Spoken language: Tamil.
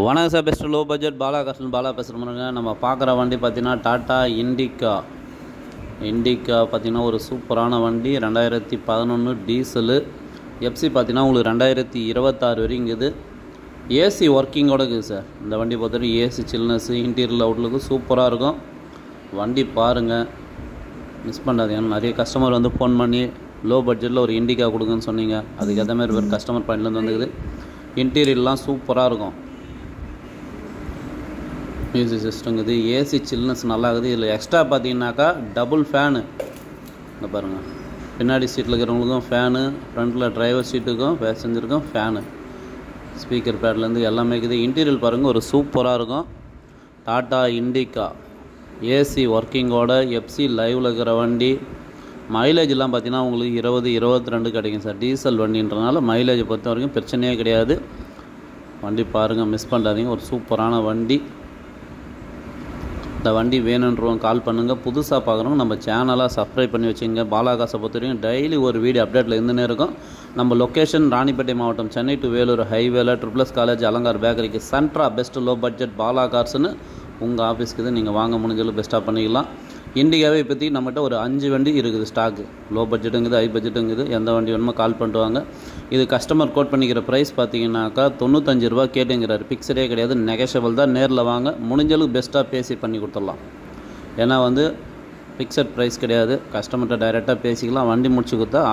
வணக்கம் sir. Best low budget Bala பேசுகிறோம். நம்ம பார்க்குற வண்டி பார்த்திங்கன்னா டாட்டா இண்டிகா பார்த்திங்கன்னா ஒரு சூப்பரான வண்டி. 2011 டீசலு. எஃப்சி பார்த்திங்கன்னா உங்களுக்கு 2026 வரைக்கும் இருக்குது. ஏசி ஒர்க்கிங்கோடு இருக்குது சார். இந்த வண்டி பொறுத்தவரைக்கும் ஏசி சில்னஸ்ஸு இன்டீரியர் அவுட்லுக்கு சூப்பராக இருக்கும். வண்டி பாருங்கள், மிஸ் பண்ணாதீங்க. நிறைய கஸ்டமர் வந்து ஃபோன் பண்ணி லோ பட்ஜெட்டில் ஒரு இண்டிகா கொடுங்கன்னு சொன்னீங்க. அதுக்கு ஏற்ற மாதிரி ஒரு கஸ்டமர் பாயிண்ட்லேருந்து வந்துக்குது. இன்டீரியர்லாம் சூப்பராக இருக்கும். மியூசிக் சிஸ்டங்குது, ஏசி சில்னஸ் நல்லா இருக்குது. இதில் எக்ஸ்ட்ரா பார்த்தீங்கன்னாக்கா டபுள் ஃபேனு. இந்த பாருங்கள், பின்னாடி சீட்டில் இருக்கிறவங்களுக்கும் ஃபேனு, ஃப்ரண்ட்டில் டிரைவர் சீட்டுக்கும் பேசஞ்சருக்கும் ஃபேனு, ஸ்பீக்கர் பேட்லேருந்து எல்லாமே இருக்குது. இன்டீரியர் பாருங்கள், ஒரு சூப்பராக இருக்கும். டாட்டா இண்டிகா ஏசி ஒர்க்கிங்கோட எஃப்சி லைவில் இருக்கிற வண்டி. மைலேஜ்லாம் பார்த்தீங்கன்னா உங்களுக்கு 20-22 கிடைக்கும் சார். டீசல் வண்டின்றனால மைலேஜை பொறுத்த வரைக்கும் பிரச்சனையே கிடையாது. வண்டி பாருங்கள், மிஸ் பண்ணாதீங்க. ஒரு சூப்பரான வண்டி. இந்த வண்டி வேணுன்றவங்க கால் பண்ணுங்கள். புதுசாக பார்க்குறவங்க நம்ம சேனலாக சப்ஸ்கிரைப் பண்ணி வச்சுங்க. பாலாகாசை பொறுத்த வரைக்கும் டெய்லி ஒரு வீடியோ அப்டேட்டில் இருந்துனே இருக்கும். நம்ம லொக்கேஷன் ராணிப்பேட்டை மாவட்டம், சென்னை டு வேலூர் ஹைவேல ட்ரிபிள்எஸ் காலேஜ் அலங்கார் பேக்கரிக்கு சென்ட்ரா பெஸ்ட் லோ பட்ஜெட் பாலா கார்ஸ்னு உங்கள் ஆஃபீஸ்க்கு இது நீங்கள் வாங்க முடிஞ்சாலும் பெஸ்ட்டாக பண்ணிக்கலாம். இண்டிகாவே இப்போத்தி நம்மகிட்ட ஒரு 5 வண்டி இருக்குது ஸ்டாக்கு. லோ பட்ஜெட்டுங்குது, ஹை பட்ஜெட்டுங்குது. எந்த வண்டி வேணுமோ கால் பண்ணிட்டு வாங்க. இது கஸ்டமர் கோட் பண்ணிக்கிற ப்ரைஸ் பார்த்தீங்கன்னாக்கா 95 ரூபா கேட்டுங்கிறார். ஃபிக்ஸடே கிடையாது, நெகஷபிள் தான். நேரில் வாங்க, முடிஞ்சளவுக்கு பெஸ்ட்டாக பேசி பண்ணி கொடுத்துடலாம். ஏன்னா வந்து ஃபிக்ஸட் ப்ரைஸ் கிடையாது. கஸ்டமர்கிட்ட டைரெக்டாக பேசிக்கலாம். வண்டி முடிச்சு கொடுத்தா